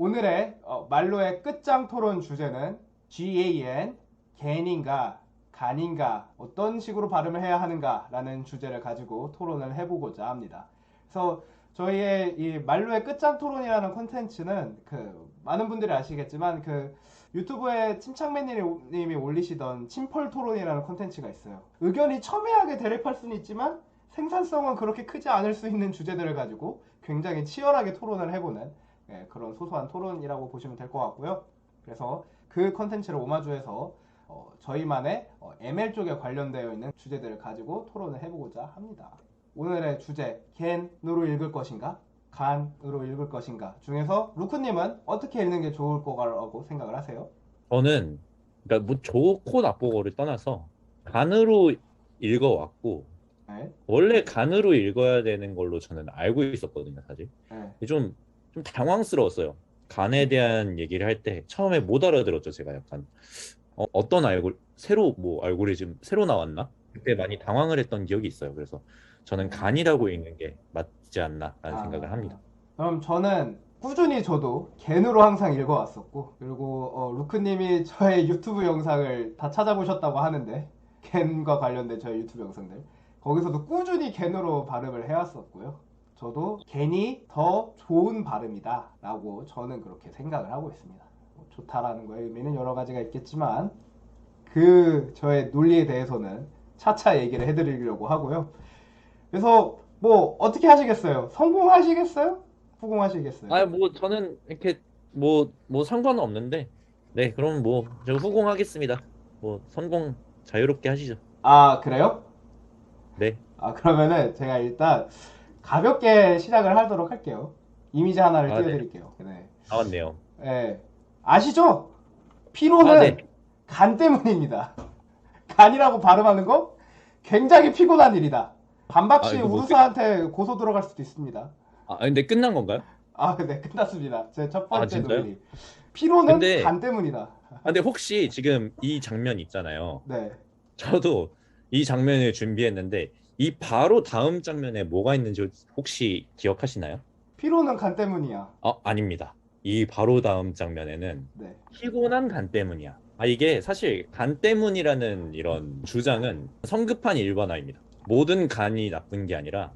오늘의 말로의 끝장 토론 주제는 GAN, 갠인가, 간인가, 어떤 식으로 발음을 해야 하는가라는 주제를 가지고 토론을 해보고자 합니다. 그래서 저희의 이 말로의 끝장 토론이라는 콘텐츠는 많은 분들이 아시겠지만 유튜브에 침착맨님이 올리시던 침펄 토론이라는 콘텐츠가 있어요. 의견이 첨예하게 대립할 수는 있지만 생산성은 그렇게 크지 않을 수 있는 주제들을 가지고 굉장히 치열하게 토론을 해보는 그런 소소한 토론이라고 보시면 될 것 같고요. 그래서 그 컨텐츠를 오마주해서 저희만의 ML 쪽에 관련되어 있는 주제들을 가지고 토론을 해보고자 합니다. 오늘의 주제, 갠으로 읽을 것인가? 간으로 읽을 것인가? 중에서 루크님은 어떻게 읽는 게 좋을 거라고 생각을 하세요? 저는 그러니까 뭐 좋고 나쁘고를 떠나서 간으로 읽어왔고 네. 원래 간으로 읽어야 되는 걸로 저는 알고 있었거든요, 사실. 네. 좀 당황스러웠어요. 간에 대한 얘기를 할 때 처음에 못 알아들었죠, 제가 약간. 어떤 새로 뭐 알고리즘 새로 나왔나? 그때 많이 당황을 했던 기억이 있어요. 그래서 저는 간이라고 읽는 게 맞지 않나라는 생각을 아, 합니다. 그럼 저는 꾸준히 저도 갠으로 항상 읽어왔었고, 그리고 루크님이 저의 유튜브 영상을 다 찾아보셨다고 하는데, 갠과 관련된 저의 유튜브 영상들 거기서도 꾸준히 갠으로 발음을 해왔었고요. 저도 갠이 더 좋은 발음이다 라고 저는 그렇게 생각을 하고 있습니다. 뭐 좋다라는 거에 의미는 여러 가지가 있겠지만 저의 논리에 대해서는 차차 얘기를 해드리려고 하고요. 그래서 뭐 어떻게 하시겠어요? 성공하시겠어요? 후공하시겠어요? 뭐 저는 이렇게 뭐 상관은 없는데, 네, 그럼 뭐 제가 후공하겠습니다. 뭐 성공 자유롭게 하시죠. 아, 그래요? 네. 아, 그러면은 제가 일단 가볍게 시작을 하도록 할게요. 이미지 하나를 아, 네. 띄워드릴게요. 네. 나왔네요. 네. 아시죠? 아, 네. 피로는 간 때문입니다. 간이라고 발음하는 거 굉장히 피곤한 일이다. 반박시 이거 우루사한테 고소 들어갈 수도 있습니다. 근데 끝난 건가요? 아, 네, 끝났습니다. 제 첫 아, 번째 진짜요? 논리. 피로는 근데 간 때문이다. 근데 혹시 지금 이 장면 있잖아요. 네. 저도 이 장면을 준비했는데 이 바로 다음 장면에 뭐가 있는지 혹시 기억하시나요? 피로는 간 때문이야. 아닙니다. 이 바로 다음 장면에는 네. 피곤한 간 때문이야. 이게 사실 간 때문이라는 이런 주장은 성급한 일반화입니다. 모든 간이 나쁜 게 아니라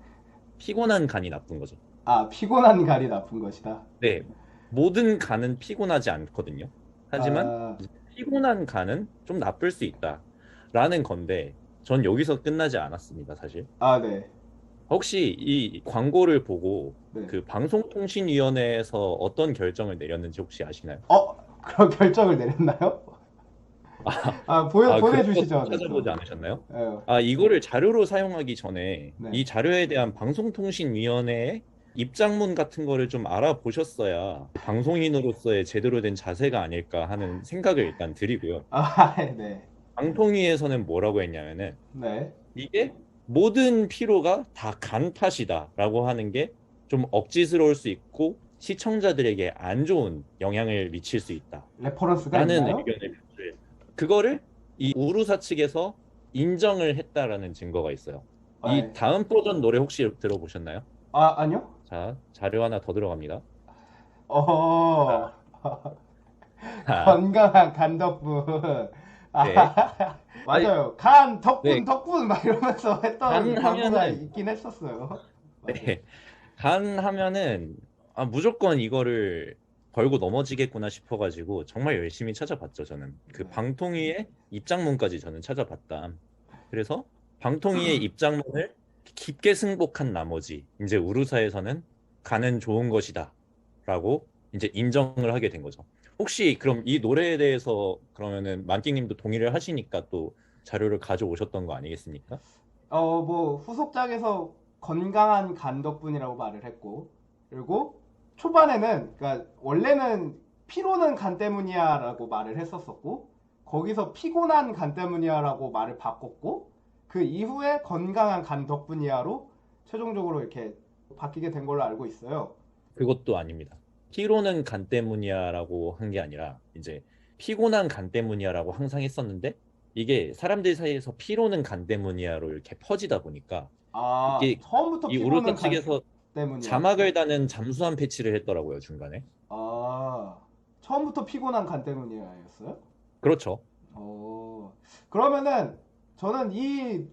피곤한 간이 나쁜 거죠. 아, 피곤한 간이 나쁜 것이다. 네, 모든 간은 피곤하지 않거든요. 하지만 아, 피곤한 간은 좀 나쁠 수 있다라는 건데 전 여기서 끝나지 않았습니다, 사실. 아, 네. 혹시 이 광고를 보고 네. 그 방송통신위원회에서 어떤 결정을 내렸는지 혹시 아시나요? 그런 결정을 내렸나요? 아, 그런 것도 보내주시죠. 네, 찾아보지 그럼. 않으셨나요? 에, 이거를 자료로 사용하기 전에 네. 이 자료에 대한 방송통신위원회의 입장문 같은 거를 좀 알아보셨어야 방송인으로서의 제대로 된 자세가 아닐까 하는 생각을 일단 드리고요. 아, 네. 방통위에서는 뭐라고 했냐면은 네. 이게 모든 피로가 다 간 탓이다라고 하는 게 좀 억지스러울 수 있고 시청자들에게 안 좋은 영향을 미칠 수 레퍼런스가 있다라는 있나요? 의견을 표출해요. 그거를 이 우루사 측에서 인정을 했다라는 증거가 있어요. 이 네. 다음 버전 노래 혹시 들어보셨나요? 아, 아니요? 자, 자료 하나 더 들어갑니다. 어, 자, 자, 건강한 간 덕분. 네. 아, 아니, 맞아요. 간 덕분, 네. 덕분, 막 이러면서 했던 간 광고가 하면은 있긴 했었어요. 맞아요. 네. 간 하면은 무조건 이거를 걸고 넘어지겠구나 싶어가지고 정말 열심히 찾아봤죠. 저는 그 네. 방통위의 입장문까지 저는 찾아봤다. 그래서 방통위의 입장문을 깊게 승복한 나머지 이제 우루사에서는 간은 좋은 것이다라고 이제 인정을 하게 된 거죠. 혹시 그럼 이 노래에 대해서 그러면은 만기님도 동의를 하시니까 또 자료를 가져오셨던 거 아니겠습니까? 뭐 후속작에서 건강한 간 덕분이라고 말을 했고, 그리고 초반에는, 그러니까 원래는 피로는 간 때문이야라고 말을 했었었고, 거기서 피곤한 간 때문이야라고 말을 바꿨고, 그 이후에 건강한 간 덕분이야로 최종적으로 이렇게 바뀌게 된 걸로 알고 있어요. 그것도 아닙니다. 피로는 간 때문이야라고 한 게 아니라 이제 피곤한 간 때문이야라고 항상 했었는데 이게 사람들 사이에서 피로는 간 때문이야로 이렇게 퍼지다 보니까 아, 이게 처음부터 이 피로는 우르타 간 측에서 때문이야. 자막을 다는 잠수함 패치를 했더라고요, 중간에. 아, 처음부터 피곤한 간 때문이었어요? 그렇죠. 그러면은 저는 이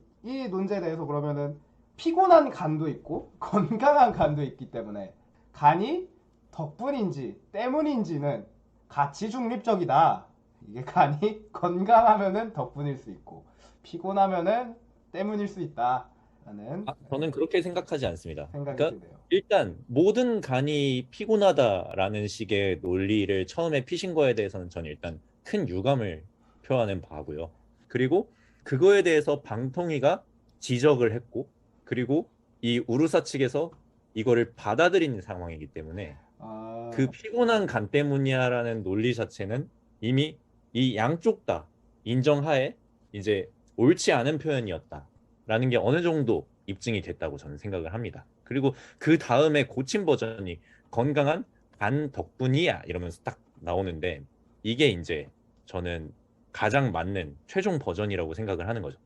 논제에 대해서 그러면은 피곤한 간도 있고 건강한 간도 있기 때문에 간이 덕분인지 때문인지는 가치 중립적이다. 이게 간이 건강하면은 덕분일 수 있고 피곤하면은 때문일 수 있다라는 저는 그렇게 생각하지 않습니다. 생각이 그러니까 드네요. 일단 모든 간이 피곤하다라는 식의 논리를 처음에 피신 거에 대해서는 저는 일단 큰 유감을 표하는 바고요. 그리고 그거에 대해서 방통위가 지적을 했고, 그리고 이 우루사 측에서 이거를 받아들이는 상황이기 때문에 그 아, 피곤한 간 때문이야라는 논리 자체는 이미 이 양쪽 다 인정하에 이제 옳지 않은 표현이었다라는 게 어느 정도 입증이 됐다고 저는 생각을 합니다. 그리고 그 다음에 고친 버전이 건강한 간 덕분이야 이러면서 딱 나오는데 이게 이제 저는 가장 맞는 최종 버전이라고 생각을 하는 거죠.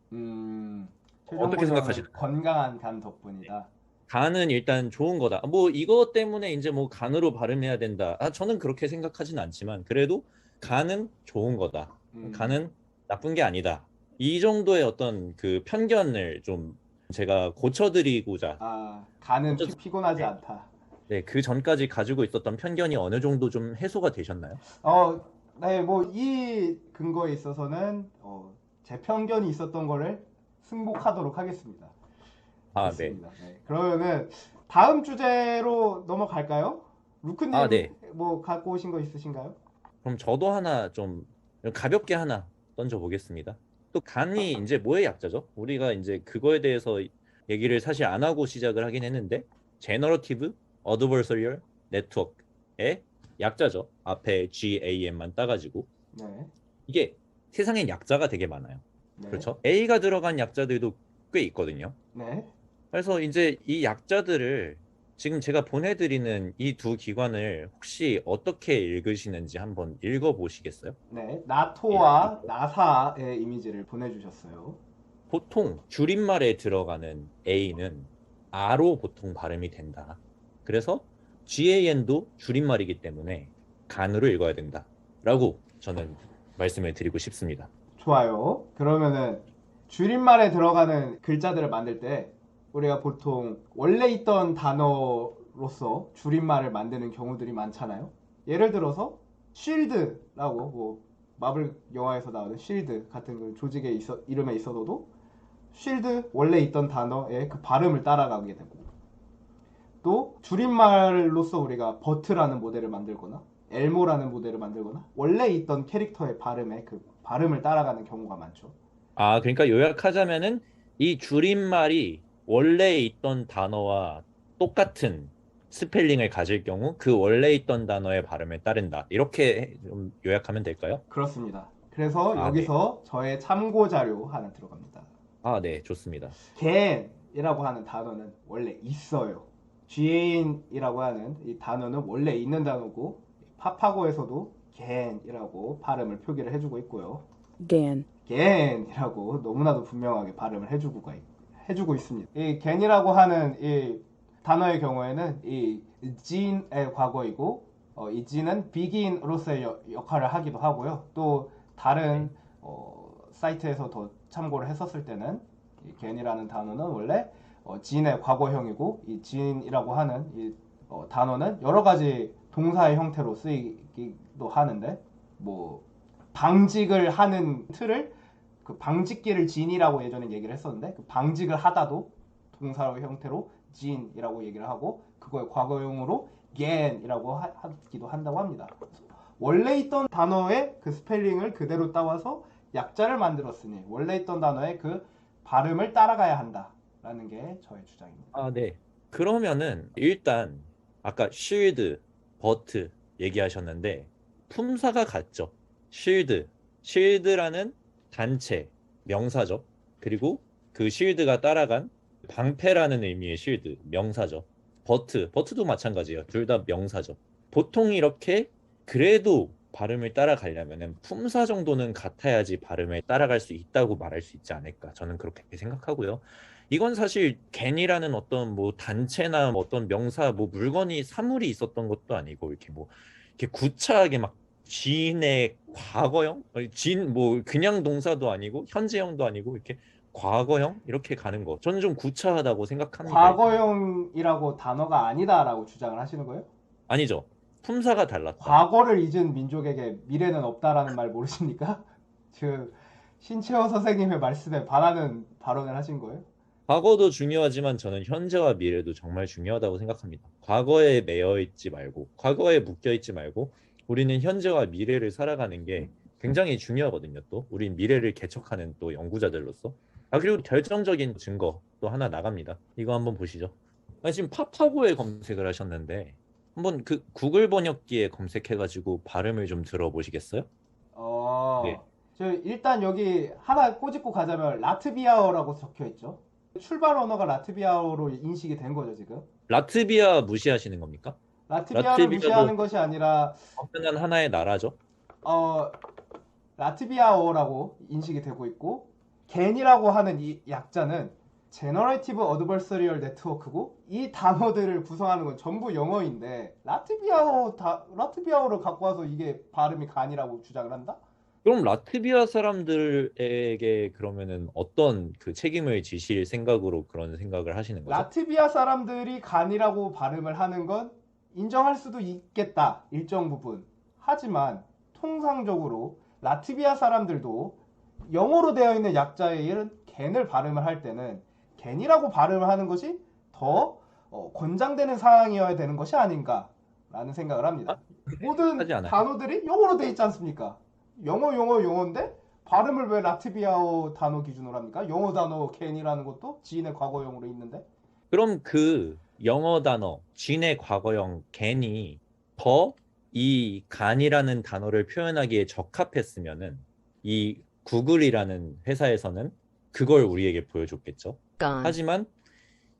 최종 어떻게 버전은 생각하시나요? 건강한 간 덕분이다. 간은 일단 좋은 거다. 뭐 이것 때문에 이제 뭐 간으로 발음해야 된다. 저는 그렇게 생각하진 않지만 그래도 간은 좋은 거다. 음, 간은 나쁜 게 아니다. 이 정도의 어떤 그 편견을 좀 제가 고쳐드리고자 간은 먼저 피곤하지 않다. 네, 그 전까지 가지고 있었던 편견이 어느 정도 좀 해소가 되셨나요? 어, 네, 뭐 이 근거에 있어서는 제 편견이 있었던 거를 승복하도록 하겠습니다. 네. 좋습니다. 네. 그러면은 다음 주제로 넘어갈까요? 루크님 네. 뭐 갖고 오신 거 있으신가요? 그럼 저도 하나 좀 가볍게 하나 던져보겠습니다. 또 간이 이제 뭐의 약자죠? 우리가 이제 그거에 대해서 얘기를 사실 안 하고 시작을 하긴 했는데 Generative Adversarial Network의 약자죠. 앞에 GAM만 따가지고 네, 이게 세상엔 약자가 되게 많아요. 네, 그렇죠? A가 들어간 약자들도 꽤 있거든요. 네, 그래서 이제 이 약자들을 지금 제가 보내드리는 이 두 기관을 혹시 어떻게 읽으시는지 한번 읽어보시겠어요? 네. 예. 나토와 나사의 이미지를 보내주셨어요. 보통 줄임말에 들어가는 A는 A로 보통 발음이 된다. 그래서 GAN도 줄임말이기 때문에 간으로 읽어야 된다. 라고 저는 말씀을 드리고 싶습니다. 좋아요. 그러면은 줄임말에 들어가는 글자들을 만들 때 우리가 보통 원래 있던 단어로서 줄임말을 만드는 경우들이 많잖아요. 예를 들어서 쉴드라고 뭐 마블 영화에서 나오는 쉴드 같은 그 조직의 이름에 있어도 쉴드 원래 있던 단어의 그 발음을 따라가게 되고 또 줄임말로서 우리가 버트라는 모델을 만들거나 엘모라는 모델을 만들거나 원래 있던 캐릭터의 발음의 그 발음을 따라가는 경우가 많죠. 그러니까 요약하자면은 이 줄임말이 원래 있던 단어와 똑같은 스펠링을 가질 경우 그 원래 있던 단어의 발음에 따른다. 이렇게 좀 요약하면 될까요? 그렇습니다. 그래서 네. 여기서 저의 참고 자료 하나 들어갑니다. 네, 좋습니다. can이라고 하는 단어는 원래 있어요. GAN이라고 하는 이 단어는 원래 있는 단어고 파파고에서도 can이라고 발음을 표기를 해주고 있고요. gan, 겐이라고 너무나도 분명하게 발음을 해주고 있습니다. 이 겐이라고 하는 이 단어의 경우에는 이 진의 과거이고 이 진은 begin으로서의 역할을 하기도 하고요. 또 다른 네. 사이트에서 더 참고를 했었을 때는 이 겐이라는 단어는 원래 진의 과거형이고 이 진이라고 하는 이 단어는 여러 가지 동사의 형태로 쓰이기도 하는데 뭐 방직을 하는 틀을 그 방직기를 진이라고 예전에 얘기를 했었는데 그 방직을 하다도 동사 형태로 진이라고 얘기를 하고 그거의 과거용으로 gen이라고 하기도 한다고 합니다. 원래 있던 단어의 그 스펠링을 그대로 따와서 약자를 만들었으니 원래 있던 단어의 그 발음을 따라가야 한다라는 게 저의 주장입니다. 네. 그러면은 일단 아까 쉴드, 버트 얘기하셨는데 품사가 같죠. 쉴드라는 단체 명사죠. 그리고 그 쉴드가 따라간 방패라는 의미의 쉴드 명사죠. 버트도 마찬가지예요. 둘 다 명사죠. 보통 이렇게 그래도 발음을 따라가려면은 품사 정도는 같아야지 발음을 따라갈 수 있다고 말할 수 있지 않을까. 저는 그렇게 생각하고요. 이건 사실 겐이라는 어떤 뭐 단체나 어떤 명사, 뭐 물건이 사물이 있었던 것도 아니고 이렇게 뭐 이렇게 구차하게 막 지인의 과거형? 지인 뭐 그냥 동사도 아니고 현재형도 아니고 이렇게 과거형 이렇게 가는 거. 저는 좀 구차하다고 생각합니다. 일단. 과거형이라고 단어가 아니다라고 주장을 하시는 거예요? 아니죠. 품사가 달랐다. 과거를 잊은 민족에게 미래는 없다라는 말 모르십니까? 그 신채호 선생님의 말씀에 반하는 발언을 하신 거예요? 과거도 중요하지만 저는 현재와 미래도 정말 중요하다고 생각합니다. 과거에 매여 있지 말고, 과거에 묶여 있지 말고, 우리는 현재와 미래를 살아가는 게 굉장히 중요하거든요. 또 우린 미래를 개척하는 또 연구자들로서. 아, 그리고 결정적인 증거 또 하나 나갑니다. 이거 한번 보시죠. 아, 지금 파파고에 검색을 하셨는데 한번 그 구글 번역기에 검색해가지고 발음을 좀 들어보시겠어요? 네. 저 일단 여기 하나 꼬집고 가자면 라트비아어라고 적혀 있죠. 출발 언어가 라트비아어로 인식이 된 거죠, 지금. 라트비아 무시하시는 겁니까? 라트비아를 무시하는 라트비아도 것이 아니라 엄청난 하나의 나라죠. 어, 라트비아어라고 인식이 되고 있고 겐이라고 하는 이 약자는 제너레이티브 어드버서리얼 네트워크고 이 단어들을 구성하는 건 전부 영어인데 라트비아어를 갖고 와서 이게 발음이 간이라고 주장을 한다? 그럼 라트비아 사람들에게 그러면은 어떤 그 책임을 지실 생각으로 그런 생각을 하시는 거죠? 라트비아 사람들이 간이라고 발음을 하는 건 인정할 수도 있겠다, 일정 부분. 하지만 통상적으로 라트비아 사람들도 영어로 되어 있는 약자의 이런 겐을 발음을 할 때는 겐이라고 발음을 하는 것이 더 권장되는 상황이어야 되는 것이 아닌가라는 생각을 합니다. 모든 하지 않아요. 단어들이 영어로 되어 있지 않습니까? 영어인데 발음을 왜 라트비아어 단어 기준으로 합니까? 영어 단어 겐이라는 것도 지인의 과거형으로 있는데. 그럼 그 영어 단어 진의 과거형 겐이 더 이 간이라는 단어를 표현하기에 적합했으면은 이 구글이라는 회사에서는 그걸 우리에게 보여줬겠죠. gone, 하지만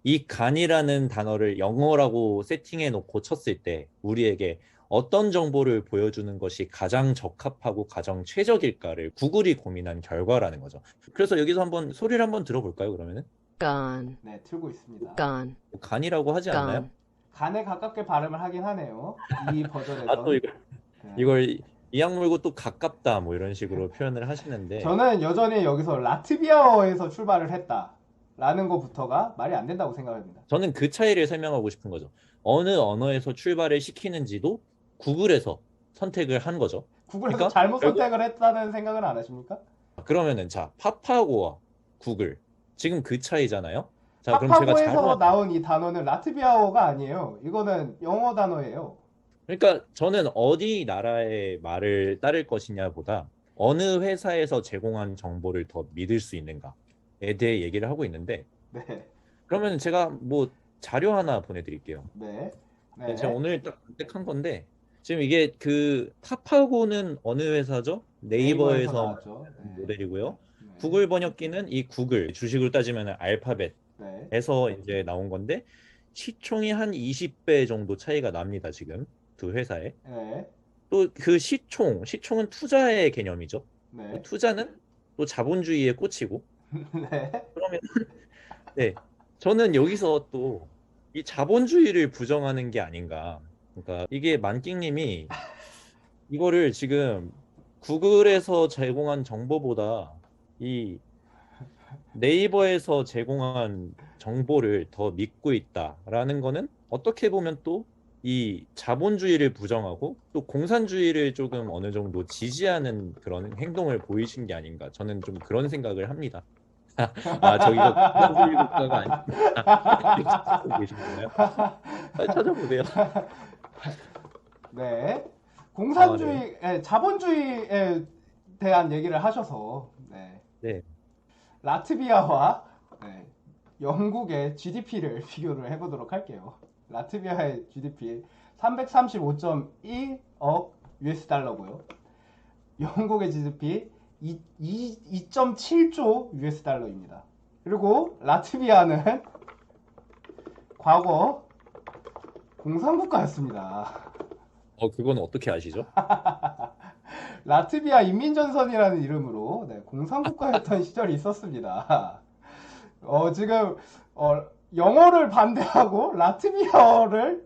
이 간이라는 단어를 영어라고 세팅해 놓고 쳤을 때 우리에게 어떤 정보를 보여주는 것이 가장 적합하고 가장 최적일까를 구글이 고민한 결과라는 거죠. 그래서 여기서 한번 소리를 한번 들어볼까요, 그러면은? gone, 네, 틀고 있습니다. gone, 간이라고 하지 않나요? gone, 간에 가깝게 발음을 하긴 하네요. 이 버전에서. 아, 또 이걸, 네. 이걸 이악 물고 또 가깝다 뭐 이런 식으로 표현을 하시는데 저는 여전히 여기서 라트비아어에서 출발을 했다라는 것부터가 말이 안 된다고 생각합니다. 저는 그 차이를 설명하고 싶은 거죠. 어느 언어에서 출발을 시키는지도 구글에서 선택을 한 거죠. 구글에서 그러니까 잘못 결국- 선택을 했다는 생각은 안 하십니까? 그러면은 자 파파고와 구글 지금 그 차이잖아요. 자 그럼 제가 파파고에서 나온 이 단어는 라트비아어가 아니에요. 이거는 영어 단어예요. 그러니까 저는 어디 나라의 말을 따를 것이냐보다 어느 회사에서 제공한 정보를 더 믿을 수 있는가에 대해 얘기를 하고 있는데 네, 그러면 제가 뭐 자료 하나 보내드릴게요. 네, 네. 제가 오늘 딱 선택한 건데 지금 이게 그 파파고는 어느 회사죠? 네이버에서 나왔죠. 네. 모델이고요. 네. 구글 번역기는 이 구글 주식으로 따지면 알파벳에서 네. 이제 나온 건데 시총이 한 20배 정도 차이가 납니다. 지금 두 회사에. 네. 또 그 시총은 투자의 개념이죠. 네. 투자는 또 자본주의에 꽂히고 네. 그러면 네 저는 여기서 또 이 자본주의를 부정하는 게 아닌가. 그러니까 이게 만끽님이 이거를 지금 구글에서 제공한 정보보다 이 네이버에서 제공한 정보를 더 믿고 있다라는 거는 어떻게 보면 또 이 자본주의를 부정하고 또 공산주의를 조금 어느 정도 지지하는 그런 행동을 보이신 게 아닌가. 저는 좀 그런 생각을 합니다. 아, 저기가 공산주의 국가가 아니구나. 찾고 계신 거예요? 빨리 찾아보세요. 네. 공산주의, 자본주의에 대한 얘기를 하셔서, 네. 네. 라트비아와 네, 영국의 GDP를 비교를 해보도록 할게요. 라트비아의 GDP 335.1억 US 달러고요. 영국의 GDP 2.7조 US 달러입니다. 그리고 라트비아는 과거 공산국가였습니다. 그건 어떻게 아시죠? 라트비아 인민전선이라는 이름으로 네, 공산국가였던 시절이 있었습니다. 지금 영어를 반대하고 라트비아어로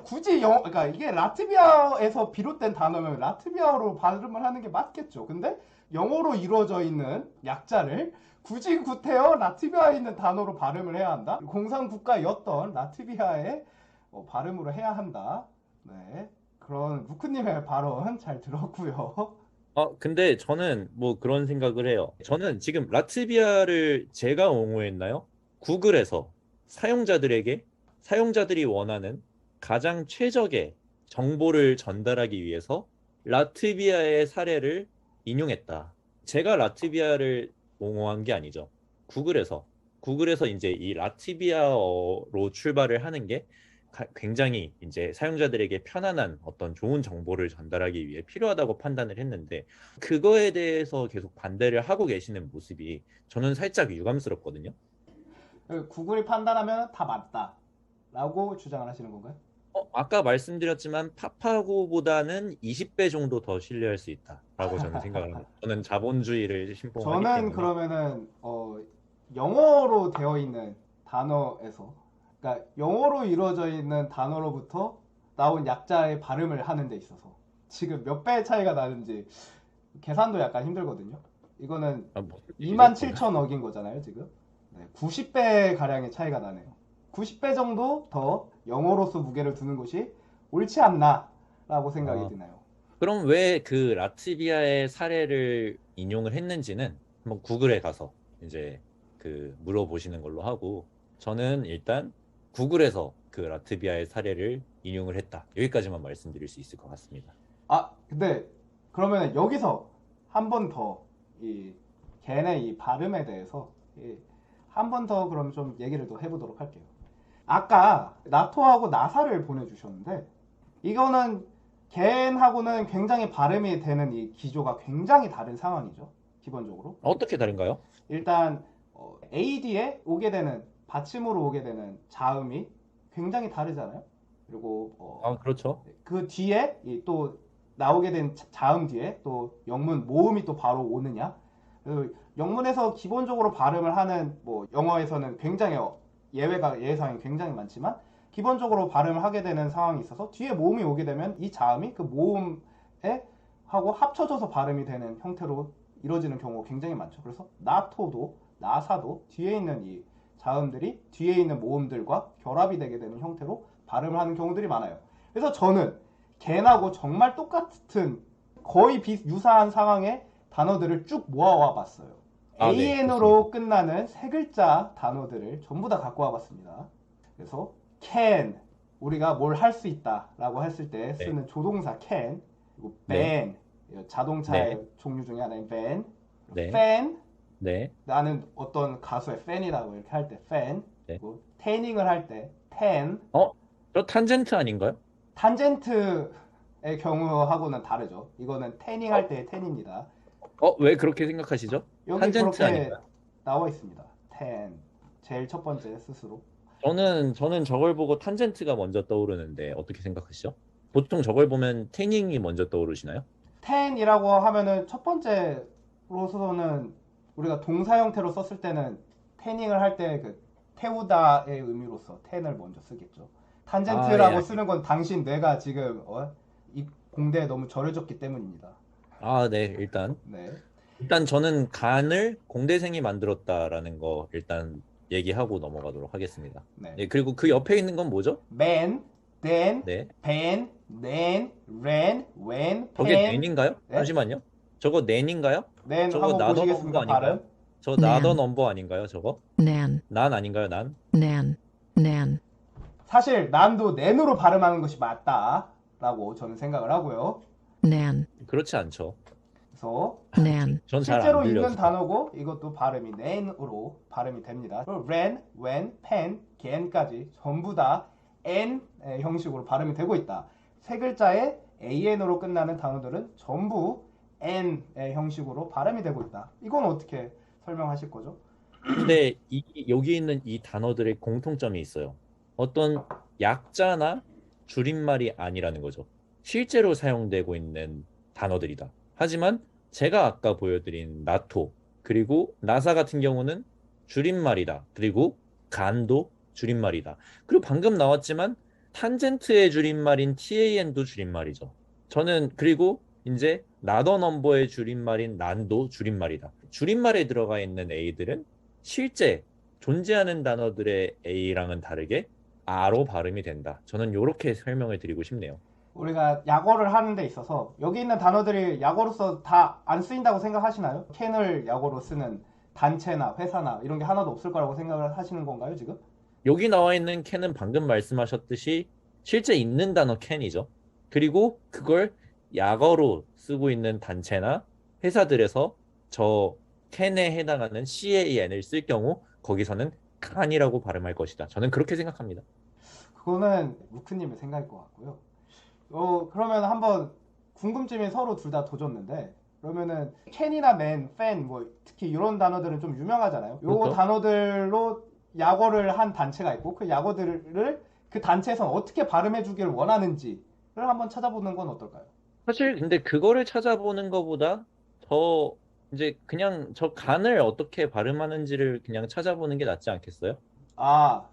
굳이 그러니까 이게 라트비아에서 비롯된 단어면 라트비아어로 발음을 하는 게 맞겠죠. 근데 영어로 이루어져 있는 약자를 굳이 구태여 라트비아에 있는 단어로 발음을 해야 한다. 공산국가였던 라트비아의 발음으로 해야 한다. 네, 그런 무크님의 발언 잘 들었고요. 근데 저는 뭐 그런 생각을 해요. 저는 지금 라트비아를 제가 옹호했나요? 구글에서 사용자들에게 사용자들이 원하는 가장 최적의 정보를 전달하기 위해서 라트비아의 사례를 인용했다. 제가 라트비아를 옹호한 게 아니죠. 구글에서 이제 이 라트비아어로 출발을 하는 게 굉장히 이제 사용자들에게 편안한 어떤 좋은 정보를 전달하기 위해 필요하다고 판단을 했는데 그거에 대해서 계속 반대를 하고 계시는 모습이 저는 살짝 유감스럽거든요. 구글이 판단하면 다 맞다라고 주장을 하시는 건가요? 아까 말씀드렸지만 파파고보다는 20배 정도 더 신뢰할 수 있다라고 저는 생각을 합니다. 저는 자본주의를 신봉하기 저는 때문에. 그러면은 영어로 되어 있는 단어에서, 그러니까 영어로 이루어져 있는 단어로부터 나온 약자의 발음을 하는 데 있어서 지금 몇 배 차이가 나는지 계산도 약간 힘들거든요. 이거는 무슨 뜻이죠? 27,000억인 거잖아요, 지금. 네, 90배 가량의 차이가 나네요. 90배 정도 더 영어로서 무게를 두는 것이 옳지 않나라고 생각이 아, 드나요? 그럼 왜 그 라트비아의 사례를 인용을 했는지는 한번 구글에 가서 이제 그 물어보시는 걸로 하고 저는 일단 구글에서 그 라트비아의 사례를 인용을 했다. 여기까지만 말씀드릴 수 있을 것 같습니다. 근데 그러면 여기서 한 번 더 이 걔네 이 발음에 대해서 한 번 더 그럼 좀 얘기를 더 해보도록 할게요. 아까 나토하고 나사를 보내주셨는데 이거는 겐하고는 굉장히 발음이 되는 이 기조가 굉장히 다른 상황이죠. 기본적으로. 어떻게 다른가요? 일단 AD에 오게 되는 받침으로 오게 되는 자음이 굉장히 다르잖아요. 그리고 그렇죠. 그 뒤에 또 나오게 된 자음 뒤에 또 영문 모음이 또 바로 오느냐. 영문에서 기본적으로 발음을 하는 뭐 영어에서는 굉장히 예외사항이 굉장히 많지만 기본적으로 발음을 하게 되는 상황이 있어서 뒤에 모음이 오게 되면 이 자음이 그 모음에 하고 합쳐져서 발음이 되는 형태로 이루어지는 경우가 굉장히 많죠. 그래서 나토도 나사도 뒤에 있는 이 자음들이 뒤에 있는 모음들과 결합이 되게 되는 형태로 발음을 하는 경우들이 많아요. 그래서 저는 겐하고 정말 똑같은 거의 유사한 상황의 단어들을 쭉 모아와 봤어요. 네, AN으로 끝나는 세 글자 단어들을 전부 다 갖고 와봤습니다. 그래서 can, 우리가 뭘 할 수 있다 라고 했을 때 네. 쓰는 조동사 can, 그리고 네. ban, 자동차의 네. 종류 중에 하나인 ban, 네. fan, 네. 나는 어떤 가수의 팬이라고 이렇게 할 때 fan, 네. 그리고 태닝을 할 때 tan, 저 탄젠트 아닌가요? 탄젠트의 경우하고는 다르죠. 이거는 태닝 할 때의 텐입니다. 왜 그렇게 생각하시죠? 여기 탄젠트 그렇게 아닌가요? 나와 있습니다. ten, 제일 첫 번째 스스로. 저는 저걸 보고 탄젠트가 먼저 떠오르는데 어떻게 생각하시죠? 보통 저걸 보면 태닝이 먼저 떠오르시나요? ten이라고 하면은 첫 번째로서는 우리가 동사 형태로 썼을 때는 태닝을 할 때 그 태우다의 의미로서 ten을 먼저 쓰겠죠. 탄젠트라고 예. 쓰는 건 당신 뇌가 지금 이 공대에 너무 절여졌기 때문입니다. 네, 일단 네. 저는 간을 공대생이 만들었다라는 거 일단 얘기하고 넘어가도록 하겠습니다. 네. 네, 그리고 그 옆에 있는 건 뭐죠? man, then, 네. ban, then, ran, when, 저게 pen. 낸인가요? 네? 잠시만요. 저거 낸인가요? then 저거 한번 나더 넘버 보시겠습니까? 아닌가요? 발음. 저 난. 나더 넘버 아닌가요? 저거? nan, 난 아닌가요? 난? nan, nan, 사실 난도 nen으로 발음하는 것이 맞다라고 저는 생각을 하고요. nan, 그렇지 않죠. 그래서 nan, 전 잘 실제로 안 있는 들려서. 단어고 이것도 발음이 nen으로 발음이 됩니다. 그리고 ran, when, pen, can까지 전부 다 n 형식으로 발음이 되고 있다. 세 글자의 an으로 끝나는 단어들은 전부 n의 형식으로 발음이 되고 있다. 이건 어떻게 설명하실 거죠? 근데 여기 있는 이 단어들의 공통점이 있어요. 어떤 약자나 줄임말이 아니라는 거죠. 실제로 사용되고 있는 단어들이다. 하지만 제가 아까 보여드린 나토 그리고 나사 같은 경우는 줄임말이다. 그리고 간도 줄임말이다. 그리고 방금 나왔지만 탄젠트의 줄임말인 TAN도 줄임말이죠. 저는 그리고 이제 나더 넘버의 줄임말인 난도 줄임말이다. 줄임말에 들어가 있는 A들은 실제 존재하는 단어들의 A랑은 다르게 R로 발음이 된다. 저는 이렇게 설명을 드리고 싶네요. 우리가 약어를 하는 데 있어서 여기 있는 단어들이 약어로서 다 안 쓰인다고 생각하시나요? 캔을 약어로 쓰는 단체나 회사나 이런 게 하나도 없을 거라고 생각을 하시는 건가요, 지금? 여기 나와 있는 캔은 방금 말씀하셨듯이 실제 있는 단어 캔이죠. 그리고 그걸 약어로 쓰고 있는 단체나 회사들에서 저 캔에 해당하는 CAN을 쓸 경우 거기서는 칸이라고 발음할 것이다. 저는 그렇게 생각합니다. 그거는 루크님의 생각일 것 같고요. 그러면 한번 궁금증이 서로 둘 다 돋았는데 그러면은 캔이나 맨, 팬, 뭐 특히 이런 단어들은 좀 유명하잖아요. 요 그렇죠. 단어들로 약어를 한 단체가 있고 그 약어들을 그 단체에서 어떻게 발음해 주기를 원하는지를 한번 찾아보는 건 어떨까요? 사실 근데 그거를 찾아보는 것보다 더 이제 그냥 저 간을 어떻게 발음하는지를 그냥 찾아보는 게 낫지 않겠어요? 아,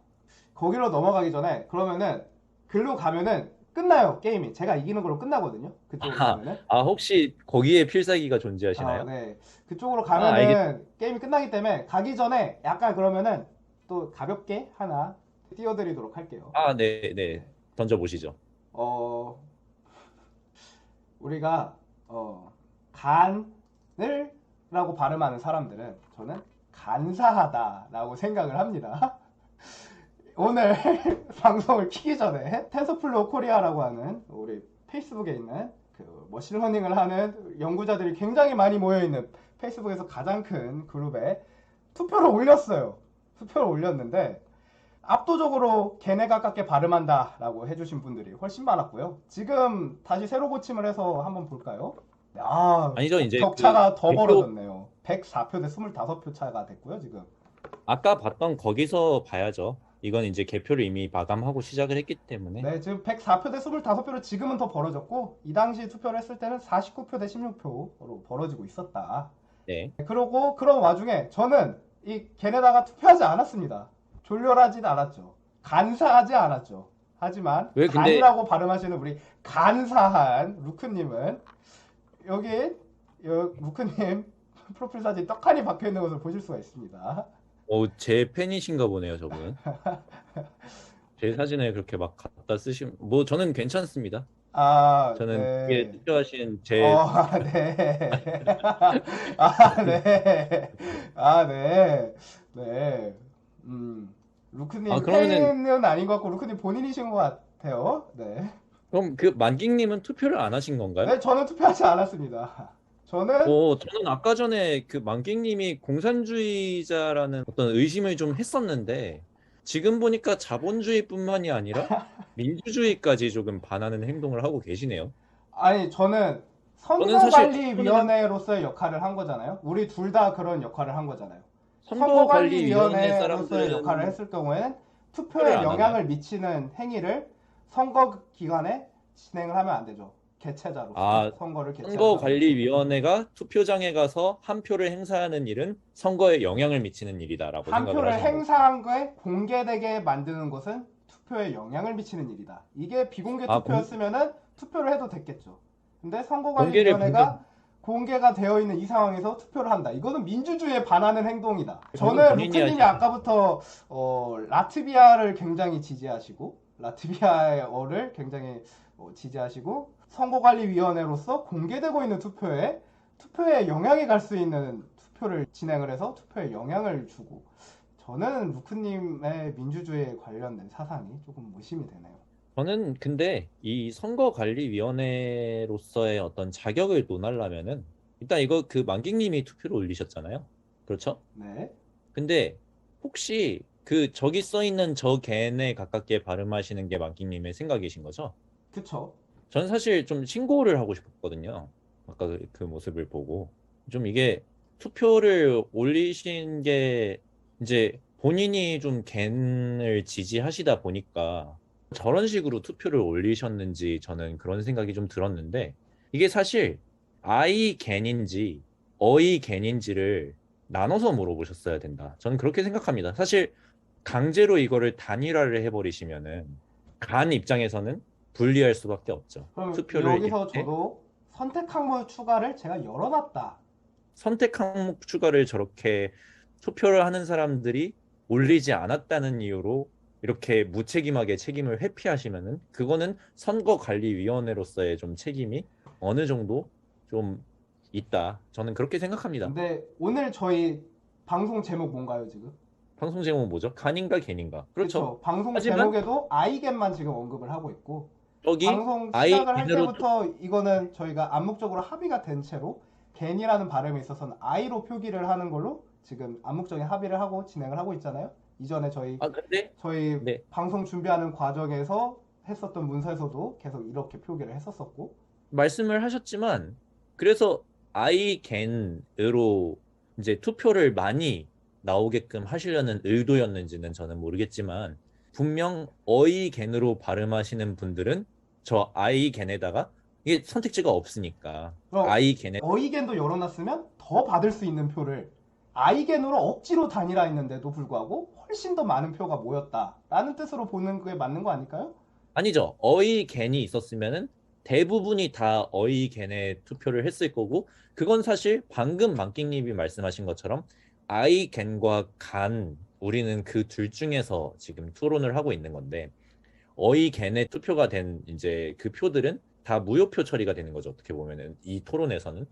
거기로 넘어가기 전에 그러면은 글로 가면은 끝나요, 게임이. 제가 이기는 걸로 끝나거든요. 그쪽으로 가면은. 혹시 거기에 필살기가 존재하시나요? 네. 그쪽으로 알겠. 가면은 게임이 끝나기 때문에 가기 전에 약간 그러면은 또 가볍게 하나 띄워드리도록 할게요. 네, 네. 네. 던져보시죠. 어, 우리가 간을 라고 발음하는 사람들은 저는 간사하다라고 생각을 합니다. 오늘 방송을 키기 전에 텐서플로우 코리아라고 하는 우리 페이스북에 있는 그 머신러닝을 하는 연구자들이 굉장히 많이 모여있는 페이스북에서 가장 큰 그룹에 투표를 올렸어요. 투표를 올렸는데 압도적으로 걔네 가깝게 발음한다라고 해주신 분들이 훨씬 많았고요. 지금 다시 새로 고침을 해서 한번 볼까요? 아니죠, 이제 격차가 더 개표 벌어졌네요. 104표 대 25표 차가 됐고요, 지금. 아까 봤던 거기서 봐야죠. 이건 이제 개표를 이미 마감하고 시작을 했기 때문에. 네, 지금 104표 대 25표로 지금은 더 벌어졌고 이 당시 투표를 했을 때는 49표 대 16표로 벌어지고 있었다. 네. 그러고 그런 와중에 저는 이 걔네다가 투표하지 않았습니다. 졸렬하진 않았죠. 간사하지 않았죠. 하지만 왜 근데 간이라고 발음하시는 우리 간사한 루크님은 여기 루크님 프로필 사진 떡하니 박혀 있는 것을 보실 수가 있습니다. 제 팬이신가 보네요, 저분. 제 사진을 그렇게 막 갖다 쓰시면 뭐 저는 괜찮습니다. 저는 이게 네. 투표하신 제 네. 네. 네. 네. 루크님 그러면은 팬은 아닌 것 같고 루크님 본인이신 것 같아요. 네. 그럼 그 만기님은 투표를 안 하신 건가요? 네, 저는 투표하지 않았습니다. 저는 저는 아까 전에 그 만기님이 공산주의자라는 어떤 의심을 좀 했었는데 지금 보니까 자본주의뿐만이 아니라 민주주의까지 조금 반하는 행동을 하고 계시네요. 아니 저는 저는 사실 투표는 선거관리위원회로서의 역할을 한 거잖아요. 우리 둘 다 그런 역할을 한 거잖아요. 선거관리위원회 선거관리위원회로서의 역할을 사람들은 했을 경우에는 투표를 투표에 안 하나요? 영향을 미치는 행위를 선거 기간에 진행을 하면 안 되죠. 개최자로서 선거를 개최한 사람으로서. 선거관리위원회가 투표장에 가서 한 표를 행사하는 일은 선거에 영향을 미치는 일이다라고 한 생각을 표를 하시는 거죠. 행사한 거에 공개되게 만드는 것은 투표에 영향을 미치는 일이다. 이게 비공개 투표였으면은 투표를 해도 됐겠죠. 근데 공개를 선거관리위원회가 공개가 되어 있는 이 상황에서 투표를 한다. 이거는 민주주의에 반하는 행동이다. 그건 저는 본인이 루크님이 하신 아까부터 라트비아를 굉장히 지지하시고 라트비아어를 굉장히 지지하시고 선거관리위원회로서 공개되고 있는 투표에 영향이 갈 수 있는 투표를 진행을 해서 투표에 영향을 주고 저는 루크님의 민주주의에 관련된 사상이 조금 의심이 되네요. 저는 근데 이 선거관리위원회로서의 어떤 자격을 논하려면은 일단 이거 그 만기님이 투표를 올리셨잖아요. 그렇죠? 네. 근데 혹시 그 저기 써 있는 저 겐에 가깝게 발음하시는 게 만기님의 생각이신 거죠? 그쵸. 전 사실 좀 신고를 하고 싶었거든요. 아까 그 모습을 보고 좀 이게 투표를 올리신 게 이제 본인이 좀 겐을 지지하시다 보니까 저런 식으로 투표를 올리셨는지 저는 그런 생각이 좀 들었는데 이게 사실 아이 겐인지 어이 겐인지를 나눠서 물어보셨어야 된다. 저는 그렇게 생각합니다. 사실 강제로 이거를 단일화를 해버리시면은 간 입장에서는 불리할 수밖에 없죠. 그럼 투표를 여기서 이렇게 저도 선택 항목 추가를 제가 열어놨다. 선택 항목 추가를 저렇게 투표를 하는 사람들이 올리지 않았다는 이유로 이렇게 무책임하게 책임을 회피하시면은 그거는 선거관리위원회로서의 좀 책임이 어느 정도 좀 있다. 저는 그렇게 생각합니다. 근데 오늘 저희 방송 제목 뭔가요, 지금? 방송 제목은 뭐죠? 간인가 갠인가? 그렇죠. 그렇죠. 방송 하지만 제목에도 아이겐만 지금 언급을 하고 있고 여기 방송 아이 시작을 할 갠으로 때부터 이거는 저희가 암묵적으로 합의가 된 채로 겐이라는 발음에 있어서는 아이로 표기를 하는 걸로 지금 암묵적인 합의를 하고 진행을 하고 있잖아요. 이전에 근데 저희 네. 방송 준비하는 과정에서 했었던 문서에서도 계속 이렇게 표기를 했었었고 말씀을 하셨지만 그래서 아이겐으로 이제 투표를 많이 나오게끔 하시려는 의도였는지는 저는 모르겠지만 분명 어이겐으로 발음하시는 분들은 저 아이겐에다가 이게 선택지가 없으니까 그럼 아이겐에 어이겐도 열어놨으면 더 받을 수 있는 표를 아이겐으로 억지로 단일화했는데도 불구하고 훨씬 더 많은 표가 모였다라는 뜻으로 보는 게 맞는 거 아닐까요? 아니죠. 어이겐이 있었으면은 대부분이 다 어이겐에 투표를 했을 거고 그건 사실 방금 만끽님이 말씀하신 것처럼 아이겐과 간 우리는 그 둘 중에서 지금 토론을 하고 있는 건데 어이겐에 투표가 된 이제 그 표들은 다 무효표 처리가 되는 거죠. 어떻게 보면은 이 토론에서는.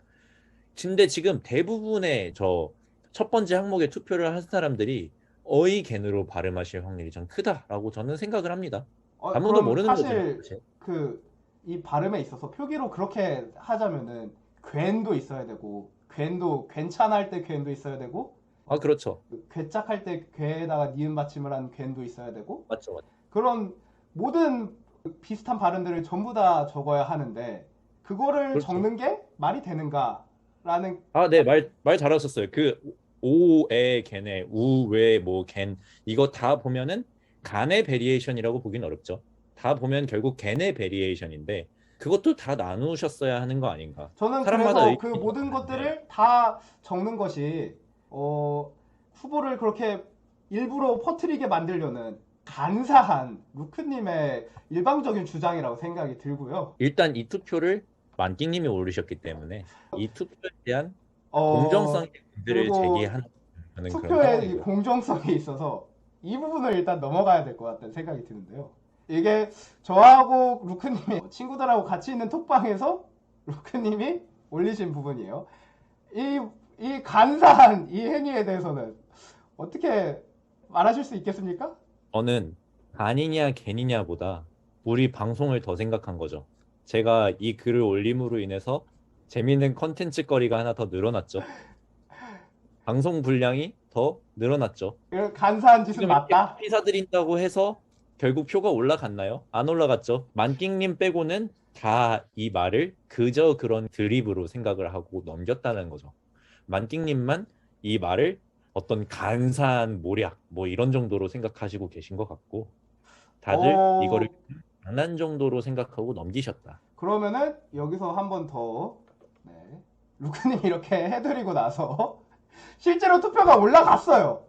근데 지금 대부분의 저 첫 번째 항목에 투표를 한 사람들이 어이겐으로 발음하실 확률이 좀 크다라고 저는 생각을 합니다. 아무도 그럼 모르는 거죠. 사실 사실. 이 발음에 있어서 표기로 그렇게 하자면은 괜도 있어야 되고 괜도 괜찮을 때 괜도 있어야 되고 그렇죠. 괴짝할 때 괴에다가 니은 받침을 한 괜도 있어야 되고 맞죠, 맞죠. 그런 모든 비슷한 발음들을 전부 다 적어야 하는데 그거를 그렇죠. 적는 게 말이 되는가라는 네, 말 잘하셨어요. 그 오에 겐에 우외 뭐겐 이거 다 보면은 간의 베리에이션이라고 보긴 어렵죠. 다 보면 결국 겐의 베리에이션인데 그것도 다 나누셨어야 하는 거 아닌가? 저는 사람마다 그래서 그 의견이 모든 다른데. 것들을 다 적는 것이 후보를 그렇게 일부러 퍼뜨리게 만들려는 간사한 루크님의 일방적인 주장이라고 생각이 들고요. 일단 이 투표를 만끽님이 올리셨기 때문에 이 투표에 대한 어, 공정성의 문제를 그리고 제기하는 그런 투표의 이 상황이고요. 공정성에 있어서 이 부분을 일단 넘어가야 될 것 같다는 생각이 드는데요. 이게 저하고 루크님이 친구들하고 같이 있는 톡방에서 루크님이 올리신 부분이에요. 이 간사한 이 행위에 대해서는 어떻게 말하실 수 있겠습니까? 저는 간이냐 겐이냐보다 우리 방송을 더 생각한 거죠. 제가 이 글을 올림으로 인해서 재밌는 컨텐츠 거리가 하나 더 늘어났죠. 방송 분량이 더 늘어났죠. 이런 간사한 짓은 지금 이렇게 맞다. 커피 사드린다고 해서 결국 표가 올라갔나요? 안 올라갔죠. 만끽님 빼고는 다 이 말을 그저 그런 드립으로 생각을 하고 넘겼다는 거죠. 만끽님만 이 말을 어떤 간사한 모략 뭐 이런 정도로 생각하시고 계신 것 같고 다들 이거를 장난 정도로 생각하고 넘기셨다. 그러면은 여기서 한 번 더 루크님 이렇게 해드리고 나서 실제로 투표가 올라갔어요.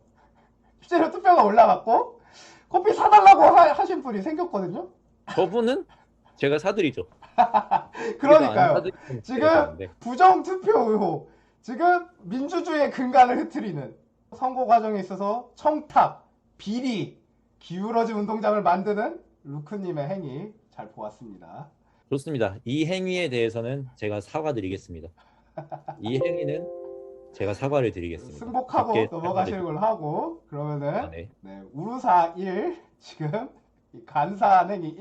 실제로 투표가 올라갔고 커피 사달라고 하신 분이 생겼거든요. 저분은 제가 사드리죠. 그러니까요. 사드리면 지금 되는데. 부정 투표 의혹, 지금 민주주의의 근간을 흐트리는 선거 과정에 있어서 청탁, 비리, 기울어진 운동장을 만드는 루크님의 행위 잘 보았습니다. 좋습니다. 이 행위에 대해서는 제가 사과드리겠습니다. 이 행위는 제가 사과를 드리겠습니다. 승복하고 깊게 넘어가시는 걸로 하고 그러면은 네. 우루사 1 지금 이 간사한 행위